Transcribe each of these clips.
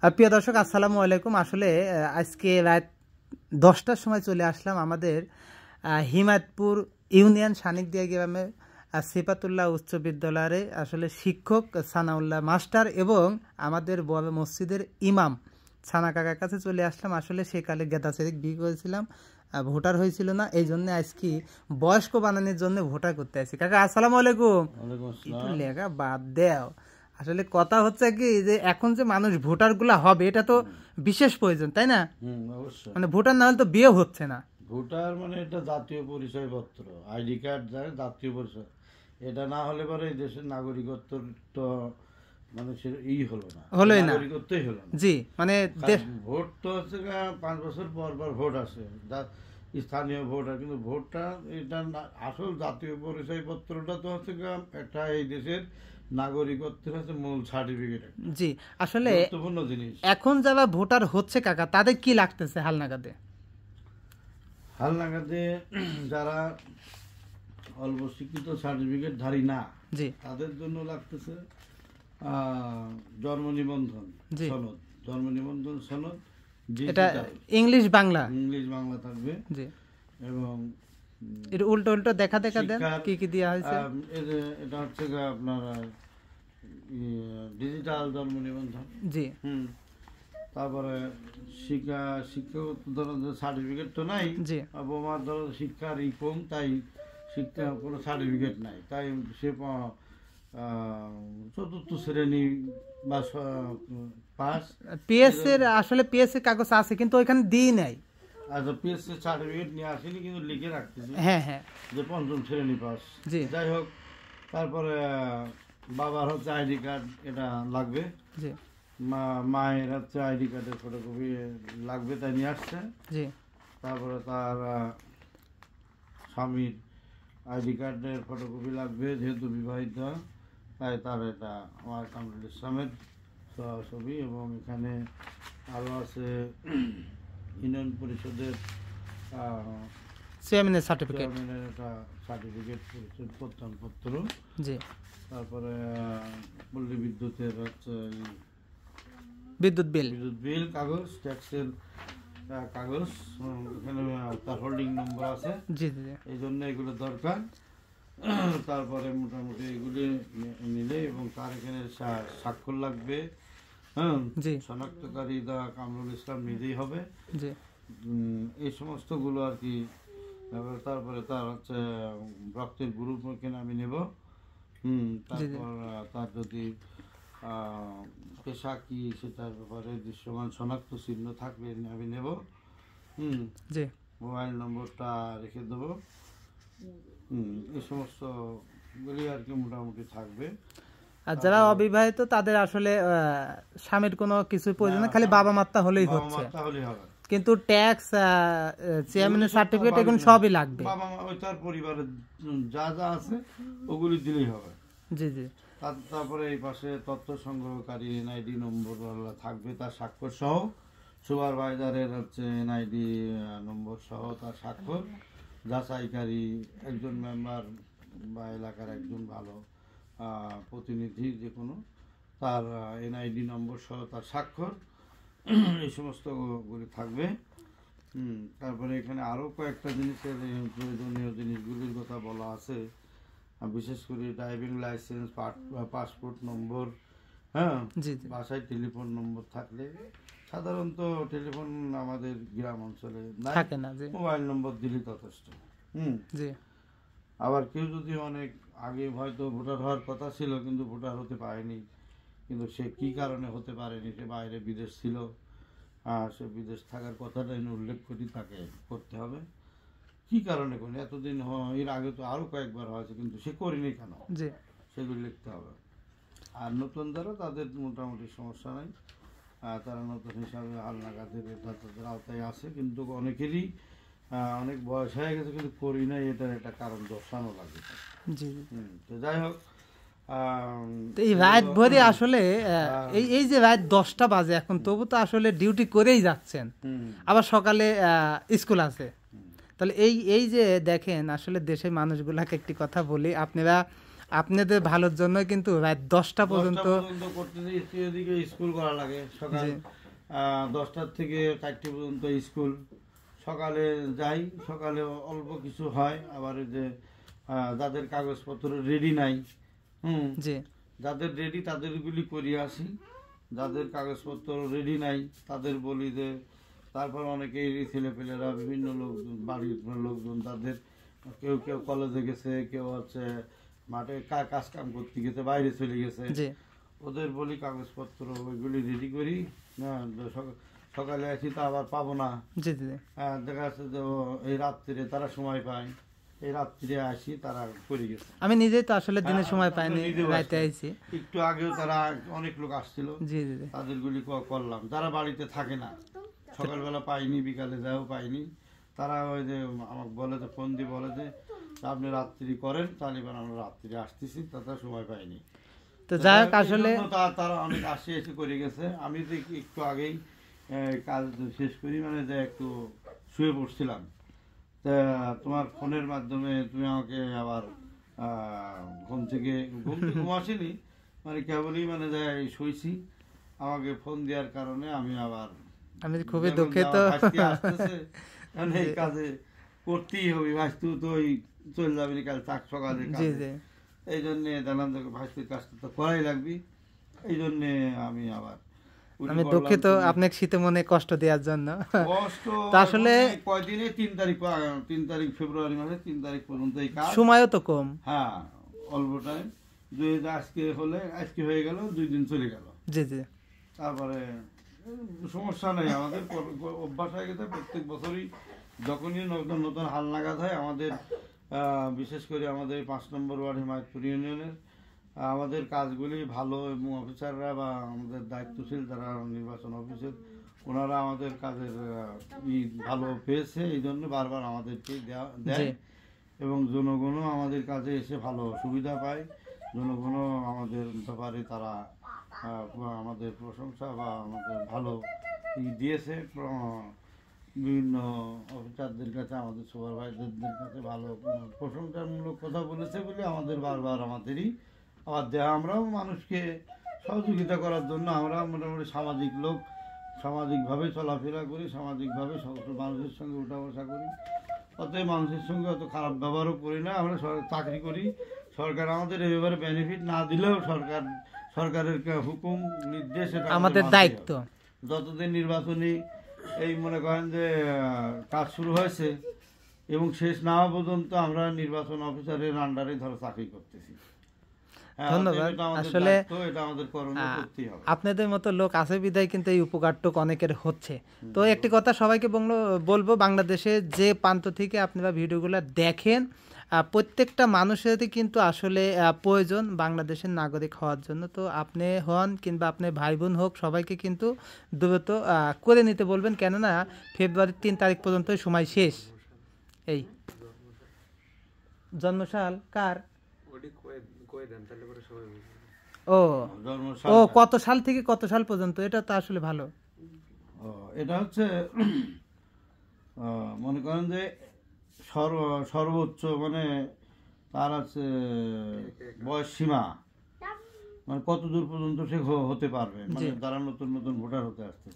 প্রিয় দর্শক, আসসালামু আলাইকুম। আসলে আজকে রাত 10টার সময় চলে আসলাম আমাদের হিমায়তপুর ইউনিয়ন সানিকদিয়া গ্রামে সিফাতুল্লাহ উচ্চ বিদ্যালয়ে আসলে শিক্ষক সানাউল্লাহ মাস্টার এবং আমাদের বড় মসজিদের ইমাম সানা কাকার কাছে চলে আসলাম। আসলে সেকালে গেদা সেরিক বিয়ে করেছিলাম, ভোটার হয়েছিল না, এই জন্য আজকে বয়স্ক বানানোর জন্য ভোটার করতে আসছি। কাকা আসসালামু আলাইকুম। একটু লেখা বাদ দেও। আসলে কথা হচ্ছে কি যে এখন যে মানুষ ভোটার গুলা হবে এটা তো বিশেষ প্রয়োজন, তাই না? অবশ্যই মানে ভোটার না হলে তো বিয়ে হচ্ছে না। ভোটার মানে এটা জাতীয় পরিচয়পত্র, আইডি কার্ড যায় জাতীয় পরিচয়। এটা না হলে পরে এই দেশের নাগরিকত্ব তো মানুষের হলো না, হলোই না। নাগরিকত্বই হলো না। জি, মানে ভোট তো হচ্ছে 5 বছর পর পর ভোট আসে, স্থানীয় ভোট হয়, কিন্তু ভোটটা এটা আসল জাতীয় পরিচয়পত্রটা তো হচ্ছে একটা এই দেশের নাগরিকত্বের হচ্ছে মূল সার্টিফিকেট। জি, আসলে গুরুত্বপূর্ণ জিনিস। এখন যারা ভোটার হচ্ছে কাকা তাদের কি লাগতেছে হালনাগাদে? হালনাগাদে যারা অল্প শিক্ষিত সার্টিফিকেট ধারী না, জি, তাদের জন্য লাগতেছে জন্ম নিবন্ধন সনদ। জন্ম নিবন্ধন সনদ এটা ইংলিশ বাংলা থাকবে। জি, এবং এটা উল্টো উল্টো দেখা দেখা দেন কি কি দেওয়া হয়েছে। এটা হচ্ছে আপনার ডিজিটাল জন্ম নিবন্ধন। জি, তারপরে শিক্ষাগত ধরনের সার্টিফিকেট তো নাই। জি, বোমার ধরনের শিক্ষার কম, তাই শিক্ষা কোনো সার্টিফিকেট নাই, তাই সে চতুর্থ শ্রেণী বা পাস। পিএস এর আসলে পিএস এর কাগজ আছে কিন্তু ওইখানে দিই নাই। আচ্ছা, পিএসসি সার্টিফিকেট নিয়ে আসেনি কিন্তু লিখে রাখতেছি হ্যাঁ হ্যাঁ যে পঞ্চম শ্রেণী পাস। জি, যাই হোক, তারপরে বাবার হচ্ছে আইডি কার্ড, এটা লাগবে। জি, মায়ের হচ্ছে আইডি কার্ডের ফটোকপি লাগবে, তাই নিয়ে আসছে। জি, তারপরে তার স্বামীর আইডি কার্ডের ফটোকপি লাগবে, যেহেতু বিবাহিত, তাই তার এটা আমার কামরুল ইসলামের ছবি। এবং এখানে আরও আছে ইউনিয়ন পরিষদের চেয়ারম্যানের সার্টিফিকেট, একটা সার্টিফিকেট, প্রত্যয়নপত্র। জি, তারপরে পল্লী বিদ্যুতের হচ্ছে বিদ্যুৎ বিল কাগজ, ট্যাক্সের কাগজ, এখানে তার হোল্ডিং নম্বর আছে। জি, জি, এই জন্য এগুলো দরকার। তারপরে মোটামুটি এগুলি নিলে, এবং তার এখানে স্বাক্ষর লাগবে। হ্যাঁ, শনাক্তকারী দা কামরুল ইসলাম নিজেই হবে। জি, এই সমস্তগুলো আর কি। তারপরে তার হচ্ছে রক্তের গ্রুপ এখানে আমি নেব। তারপর তার যদি পেশা কি সেটার ব্যাপারে দৃশ্যমান শনাক্ত চিহ্ন থাকলে আমি নেব। জি, মোবাইল নম্বরটা রেখে দেবো। এই সমস্ত গুলি আর কি মোটামুটি থাকবে। আর যারা অবিবাহিত তাদের আসলে স্বামীর কোনো কিছু প্রয়োজন নেই, খালি বাবা মাতা হলেই হচ্ছে। কিন্তু ট্যাক্স, চেয়ারম্যানের সার্টিফিকেট এগুলো সবই লাগবে। বাবা মা ওই তার পরিবারের যা যা আছে ওগুলি দিলেই হবে। জি, জি। তারপরে এই পাশে তথ্য সংগ্রহকারী এনআইডি নম্বর থাকবে, তার স্বাক্ষর সহ। সুপারভাইজারের হচ্ছে এনআইডি নম্বর সহ তার স্বাক্ষর। যাচাইকারী একজন মেম্বার বা এলাকার একজন ভালো প্রতিনিধি যে কোনো, তার এনআইডি নম্বর সহ তার স্বাক্ষর। এই সমস্তগুলি থাকবে। তারপরে এখানে আরও কয়েকটা জিনিসের প্রয়োজনীয় জিনিসগুলির কথা বলা আছে, বিশেষ করে ড্রাইভিং লাইসেন্স, পাসপোর্ট নম্বর, হ্যাঁ, বাসায় টেলিফোন নম্বর থাকলে। সাধারণত টেলিফোন আমাদের গ্রাম অঞ্চলে থাকে না, মোবাইল নম্বর দিলে যথেষ্ট। আবার কেউ যদি অনেক আগে হয়তো ভোটার হওয়ার কথা ছিল কিন্তু ভোটার হতে পারেনি, কিন্তু সে কি কারণে হতে পারেনি, সে বাইরে বিদেশ ছিল, সে বিদেশ থাকার কথাটা উল্লেখ করি তাকে করতে হবে। কি কারণে করি, এতদিন এর আগে তো আরো কয়েকবার হয়েছে কিন্তু সে করিনি কেন, সেগুলি লিখতে হবে। আর নতুন যারা, তাদের মোটামুটি সমস্যা নাই, তারা নতুন হিসাবে হালনাগাদের তাদের আওতায় আছে। কিন্তু অনেকেরই অনেক বয়স হয়ে গেছে কিন্তু করি নাই, এটার একটা কারণ দর্শানো লাগে। তো যাই হোক, এই রাত ভরে আসলে এই যে রাত 10টা বাজে এখন, তবু তো আসলে ডিউটি করেই যাচ্ছেন, আবার সকালে স্কুল আছে। তাহলে এই যে দেখেন আসলে দেশের মানুষগুলাকে একটি কথা বলি, আপনারা আপনাদের ভালোর জন্য কিন্তু রাত 10টা পর্যন্ত করতেছি। এদিকে স্কুল করা লাগে, সকাল 10টার থেকে 4টে পর্যন্ত স্কুল। সকালে যাই, সকালে অল্প কিছু হয়, আবার এই যে যাদের কাগজপত্র রেডি নাই, জি যাদের রেডি তাদেরগুলি করিয়ে আসি, যাদের কাগজপত্র রেডি নাই তাদের বলি যে, তারপর অনেকেই ছেলেপেলেরা বিভিন্ন লোকজন, বাড়ির লোকজন, তাদের কেউ কেউ কলেজে গেছে, কেউ হচ্ছে মাঠে কাজ কাম করতে গেছে, বাইরে চলে গেছে, ওদের বলি কাগজপত্র ওইগুলি রেডি করি। সকালে আসি তো আবার পাবো না, দেখা যাচ্ছে যে এই রাত্রিরে তারা সময় পায়, এই রাত্রিরে আসি, তারা করে গেছে। আমি নিজেই তো আসলে দিনে সময় পাইনি, রাতে আইছি। একটু আগেও তারা অনেক লোক আসছিল, তাদেরগুলি করলাম। যারা বাড়িতে থাকে না, সকালবেলা পাইনি, বিকালে যাও পাইনি, তারা ওই যে আমাকে বলে যে, ফোন দিয়ে বলে যে আপনি রাত্রি করেন, তাহলে আমরা রাত্রি আসতেছি, তারা সময় পাইনি। তো যাই হোক, আসলে তারা অনেক আসে, এসে করে গেছে। আমি তো একটু আগেই কাজ শেষ করি, মানে যে একটু শুয়ে পড়ছিলাম, তা তোমার ফোনের মাধ্যমে তুমি আমাকে আবার ঘুম থেকে ঘুম আসেনি, মানে কেবলই মানে যে শুয়েছি, আমাকে ফোন দেওয়ার কারণে আমি খুবই দুঃখিত। মানে এই কাজে করতেই হবে, ভাইস্তু তো ওই চলে যাবি কাল সকালে, এই জন্যে জানলাম যে ভাইস্তুর কাজটা তো করাই লাগবে, এই জন্যে আমি দুঃখিত আপনাকে শীতে মনে কষ্ট দেওয়ার জন্য। আসলে কয়দিনে 3 তারিখ ফেব্রুয়ারি মাসে 3 তারিখ পর্যন্ত এই কাজ, সময়ও তো কম, হ্যাঁ অল্প টাইম। আজকে হয়ে গেল, 2 দিন চলে গেল। তারপরে সমস্যা নেই, আমাদের অভ্যাস হয়ে গেছে। প্রত্যেক বছরই যখনই নতুন নতুন হাল নাগাদ হয়, আমাদের বিশেষ করে আমাদের 5 নম্বর ওয়ার্ড হিমায়তপুর ইউনিয়নের আমাদের কাজগুলি ভালো, এবং অফিসাররা বা আমাদের দায়িত্বশীল যারা নির্বাচন অফিসের, ওনারা আমাদের কাজের ভালো পেয়েছে, এই জন্য বারবার আমাদেরকে দেয়, এবং জনগণও আমাদের কাজে এসে ভালো সুবিধা পায়। জনগণও আমাদের ব্যাপারে তারা আমাদের প্রশংসা বা আমাদের ভালো দিয়েছে। বিভিন্ন অফিসারদের কাছে, আমাদের সুপারভাইজারদের কাছে ভালো প্রশংসামূলক কথা বলেছে বলে আমাদের বারবার আমাদেরই আবার দেয়া। আমরাও মানুষকে সহযোগিতা করার জন্য আমরা মোটামুটি সামাজিক লোক, সামাজিকভাবে চলাফেরা করি, সামাজিকভাবে মানুষের সঙ্গে উঠা বসা করি, অতএব মানুষের সঙ্গে অত খারাপ ব্যবহারও করি না। আমরা চাকরি করি, সরকার আমাদের এই ব্যাপারে বেনিফিট না দিলেও সরকারের হুকুম নির্দেশ, এটা আমাদের দায়িত্ব। যতদিন নির্বাচনী এই মনে করেন যে কাজ শুরু হয়েছে এবং শেষ না হওয়া পর্যন্ত আমরা নির্বাচন অফিসারের আন্ডারে চাকরি করতেছি। ধন্যবাদ। আসলে আপনাদের মতো লোক আছে বিদায় কিন্তু এই উপকারটুক অনেকের হচ্ছে। তো একটি কথা সবাইকে বলবো, বাংলাদেশে যে প্রান্ত থেকে আপনারা ভিডিওগুলো দেখেন, প্রত্যেকটা মানুষেরই কিন্তু আসলে প্রয়োজন বাংলাদেশের নাগরিক হওয়ার জন্য। তো আপনি হন কিংবা আপনার ভাই বোন হোক, সবাইকে কিন্তু দ্রুত করে নিতে বলবেন, কেননা ফেব্রুয়ারির 3 তারিখ পর্যন্ত সময় শেষ। এই জন্মসাল কার? ও কত সাল থেকে কত সাল পর্যন্ত, এটা তো আসলে ভালো। এটা হচ্ছে মনে করেন যে সর্বোচ্চ মানে তার আছে বয়স সীমা, মানে কত দূর পর্যন্ত সে হতে পারবে, মানে যারা নতুন নতুন ভোটার হতে আসছে।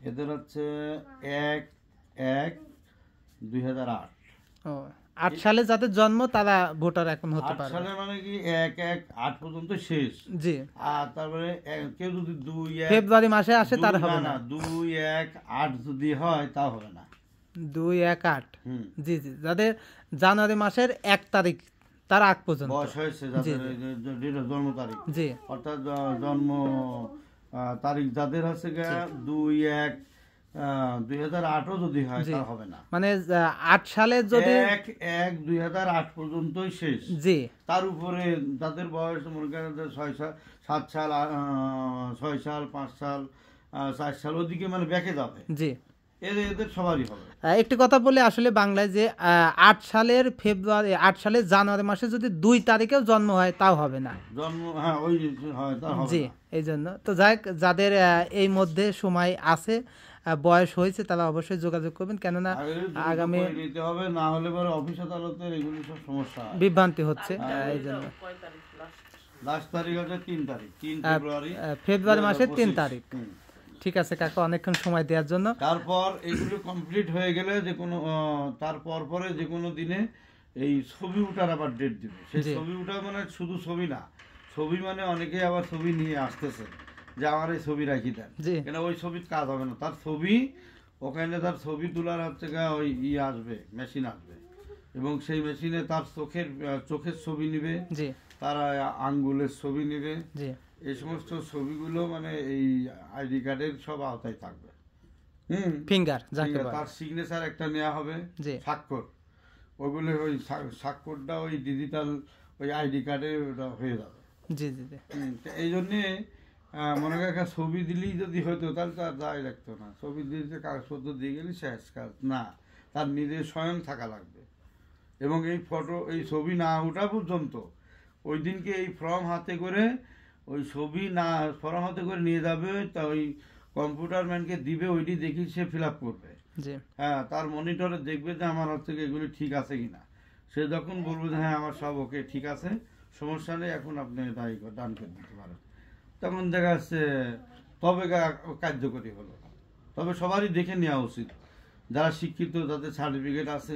এদের হচ্ছে 1/1/2008। 8 সালে যাদের জন্ম তারা ভোটার এখন হতে পারে। 8 সালে মানে কি 1/1/8 পর্যন্ত শেষ। জি। আর তারপরে কেউ যদি 2 ফেব্রুয়ারি মাসে আসে তার হবে না। 2/1/8 যদি হয় তা হবে না। 2/1/8। জি জি, যাদের জানুয়ারি মাসের 1 তারিখ তার আগ পর্যন্ত বয়স হয়েছে, যাদের জন্ম তারিখ, জি অর্থাৎ জন্ম তারিখ যাদের আছে 2/1/2008 যদি হয় তা হবে না। মানে 8 সালে যদি 1/1/2008 পর্যন্তই শেষ। জি। তার উপরে যাদের বয়স মনে করেন 6 সাল 7 সাল 6 সাল 5 সাল 4 সাল ওদিকে মানে ব্যাকে যাবে। জি, এদের সবারই হবে। একটি কথা বলে আসলে বাংলায় যে 8 সালের জানুয়ারি মাসে যদি 2 তারিখেও জন্ম হয় তাও হবে না। জন্ম হ্যাঁ ওই হয় তা হবে। জি, এই জন্য তো যাক, যাদের এই মধ্যে সময় আছে বয়স হয়েছে তারা অবশ্যই যোগাযোগ করবেন, কেননা আগে দ্রুত আগামী করে নিতে হবে, না হলে পরে অফিস আদালতের এগুলি সব সমস্যা হয়। বিভ্রান্তি হচ্ছে এই জন্য। লাস্ট তারিখ আছে 3 তারিখ, 3 ফেব্রুয়ারি ফেব্রুয়ারি মাসের 3 2025 তারিখ। ঠিক আছে কাকা, অনেকক্ষণ সময় দেওয়ার জন্য। তারপর এগুলো কমপ্লিট হয়ে গেলে যে কোনো তারপর পরে যে কোনো দিনে এই ছবি উঠার আবার ডেট দিবে। সেই জি। ছবি উঠা মানে শুধু ছবি না, ছবি মানে অনেকেই আবার ছবি নিয়ে আসতেছে যে আমার এই ছবি রাখি দেন, জি কেন ওই ছবির কাজ হবে না, তার ছবি ওখানে তার ছবি তোলার হচ্ছে গিয়ে ওই আসবে, মেশিন আসবে, এবং সেই মেশিনে তার চোখের ছবি নিবে, জি তার আঙ্গুলের ছবি নিবে। জি এই সমস্ত ছবিগুলো মানে এই আইডি কার্ডের সব আওতায় থাকবে। ফিঙ্গার যাকে ঠিক আছে, বলে। তার সিগনেচার একটা নেওয়া হবে, জি স্বাক্ষর, ওগুলো ওই স্বাক্ষরটা ওই ডিজিটাল ওই আইডি কার্ডে ওটা হয়ে যাবে। জি জি জি তো এই জন্যে মনে করেন একটা ছবি দিলেই যদি হতো তাহলে তো আর দায় লাগতো না, ছবি দিতে কাগজপত্র দিয়ে গেলে শেষ কাজ না, তার নিজের স্বয়ং থাকা লাগবে। এবং এই ফটো এই ছবি না ওঠা পর্যন্ত ওই দিনকে এই ফর্ম হাতে করে ওই ছবি না ফর্ম হাতে করে নিয়ে যাবে, তা ওই কম্পিউটার ম্যানকে দিবে, ওইটি দেখি সে ফিল আপ করবে। জি হ্যাঁ, তার মনিটরে দেখবে যে আমার হচ্ছে কি এগুলি ঠিক আছে কিনা। সে যখন বলবে যে হ্যাঁ আমার সব ওকে ঠিক আছে, সমস্যা নেই, এখন আপনি ডান করে দিতে পারেন, তখন দেখা যাচ্ছে তবে কার্যকরী হলো। তবে সবারই দেখে নেওয়া উচিত, যারা শিক্ষিত যাদের সার্টিফিকেট আছে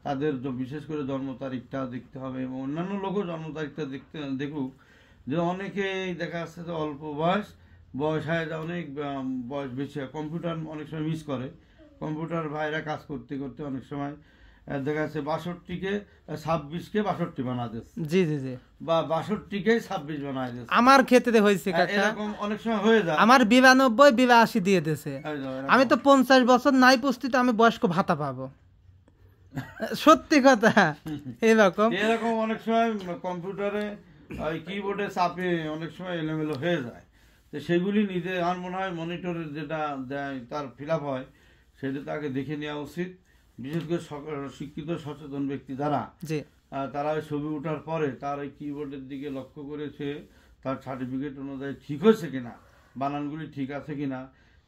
তাদের বিশেষ করে জন্ম তারিখটা দেখতে হবে, এবং অন্যান্য লোকও জন্ম তারিখটা দেখুক। যে অনেকেই দেখা যাচ্ছে যে অল্প বয়স হয়, অনেক বয়স বেশি হয়, কম্পিউটার অনেক সময় মিস করে, কম্পিউটার ভাইরা কাজ করতে করতে অনেক সময় দেখা যাচ্ছে 62কে 26কে 62 বানা দিচ্ছে, জি জি জি বা 62কে 26 বানায় দিচ্ছে। আমার ক্ষেত্রে হয়েছে কাকা, এরকম অনেক সময় হয়ে যায়। আমার 92 82 দিয়ে দিয়েছে। এই যে এরকম। আমি তো 50 বছর নাই পুস্তিতে আমি বয়স্ক ভাতা পাবো, সত্যি কথা এরকম। এরকম অনেক সময় কম্পিউটারে ওই কিবোর্ডে চাপে অনেক সময় এলোমেলো হয়ে যায়, তো সেগুলি নিজে আমার মনে হয় মনিটরে যেটা দেয় তার ফিল আপ হয়, সেটা তাকে দেখে নেওয়া উচিত। বিশেষ করে শিক্ষিত সচেতন ব্যক্তি যারা জি তারা ওই ছবি ওঠার পরে তার ওই কিবোর্ডের দিকে লক্ষ্য করেছে, তার সার্টিফিকেট অনুযায়ী ঠিক হয়েছে কিনা, বানানগুলি ঠিক আছে কিনা,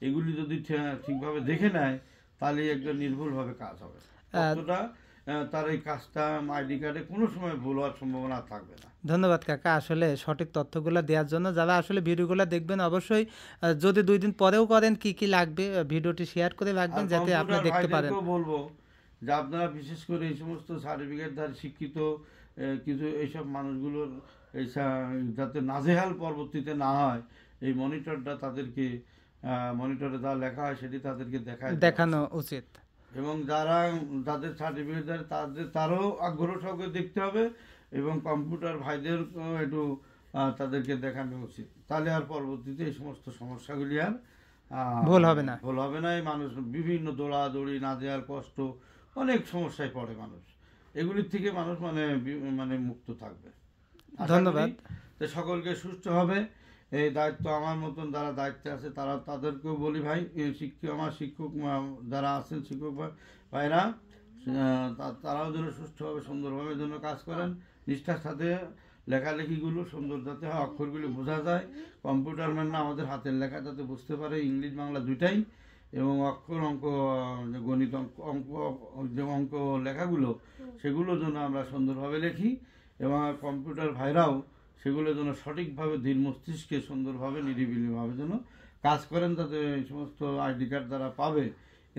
এগুলি যদি ঠিকভাবে দেখে নেয় তাহলে একদম নির্ভুলভাবে কাজ হবে। কতটা তার এই কাজটা আইডি কার্ডে কোনো সময় ভুল হওয়ার সম্ভাবনা থাকবে না। ধন্যবাদ কাকা, আসলে সঠিক তথ্যগুলো দেওয়ার জন্য। যারা আসলে ভিডিওগুলো দেখবেন অবশ্যই যদি 2 দিন পরেও করেন কি কি লাগবে ভিডিওটি শেয়ার করে রাখবেন, যাতে আপনি দেখতে পারেন। বলবো যে আপনারা বিশেষ করে এই সমস্ত সার্টিফিকেটধারী শিক্ষিত কিছু এইসব মানুষগুলোর এই যাতে নাজেহাল পরবর্তীতে না হয়, এই মনিটরটা তাদেরকে মনিটরে যা লেখা হয় সেটি তাদেরকে দেখানো উচিত। এবং যাদের সার্টিফিকেট তারও আগ্রহ সহকারে দেখতে হবে, এবং কম্পিউটার ভাইদের একটু তাদেরকে দেখানো উচিত, তাহলে আর পরবর্তীতে এই সমস্ত সমস্যাগুলি আর ভুল হবে না। এই মানুষ বিভিন্ন দৌড়াদৌড়ি, নাজেহাল কষ্ট, অনেক সমস্যায় পড়ে মানুষ, এগুলির থেকে মানুষ মানে মুক্ত থাকবে। ধন্যবাদ। তো সকলকে সুস্থ হবে, এই দায়িত্ব আমার মতন যারা দায়িত্বে আছে তাদেরকেও বলি ভাই, আমার শিক্ষক যারা আছেন, শিক্ষক ভাইরা তারাও যেন সুষ্ঠুভাবে সুন্দরভাবে যেন কাজ করেন, নিষ্ঠার সাথে লেখালেখিগুলো সুন্দর যাতে হয়, অক্ষরগুলি বোঝা যায়, কম্পিউটার ম্যান না আমাদের হাতের লেখা যাতে বুঝতে পারে, ইংলিশ বাংলা দুইটাই, এবং অক্ষর অঙ্ক গণিত অঙ্ক লেখাগুলো সেগুলো যেন আমরা সুন্দরভাবে লিখি, এবং কম্পিউটার ভাইরাও সেগুলো যেন সঠিকভাবে ধীর মস্তিষ্কে সুন্দরভাবে নিরিবিলিভাবে যেন কাজ করেন, যাতে এই সমস্ত আইডি কার্ড যারা পাবে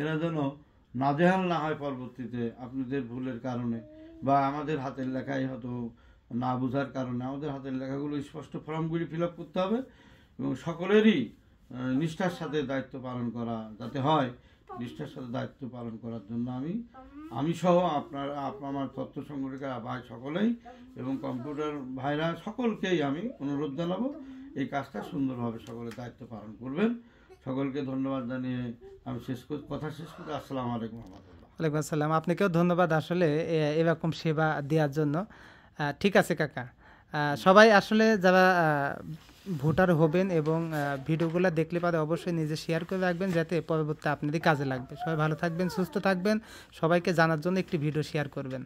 এরা যেন নাজেহাল না হয় পরবর্তীতে আপনাদের ভুলের কারণে, বা আমাদের হাতের লেখায় হয়তো না বোঝার কারণে। আমাদের হাতের লেখাগুলো স্পষ্ট ফর্মগুলি ফিল আপ করতে হবে, এবং সকলেরই নিষ্ঠার সাথে দায়িত্ব পালন করা যাতে হয়, নিষ্ঠার সাথে দায়িত্ব পালন করার জন্য আমি সহ আমার তথ্য সংগ্রহকার ভাই সকলেই এবং কম্পিউটার ভাইরা সকলকেই আমি অনুরোধ জানাবো এই কাজটা সুন্দরভাবে সকলে দায়িত্ব পালন করবেন। সকলকে ধন্যবাদ জানিয়ে আমি কথা শেষ করছি। আসসালামু আলাইকুম। ওয়ালাইকুম আসসালাম। আপনাকেও ধন্যবাদ আসলে এরকম সেবা দেওয়ার জন্য। ঠিক আছে কাকা, সবাই আসলে যারা ভোটার হবেন এবং ভিডিওগুলো দেখলে পারে অবশ্যই নিজে শেয়ার করে রাখবেন, যাতে পরবর্তী আপনারই কাজে লাগবে। সবাই ভালো থাকবেন, সুস্থ থাকবেন, সবাইকে জানার জন্য একটি ভিডিও শেয়ার করবেন।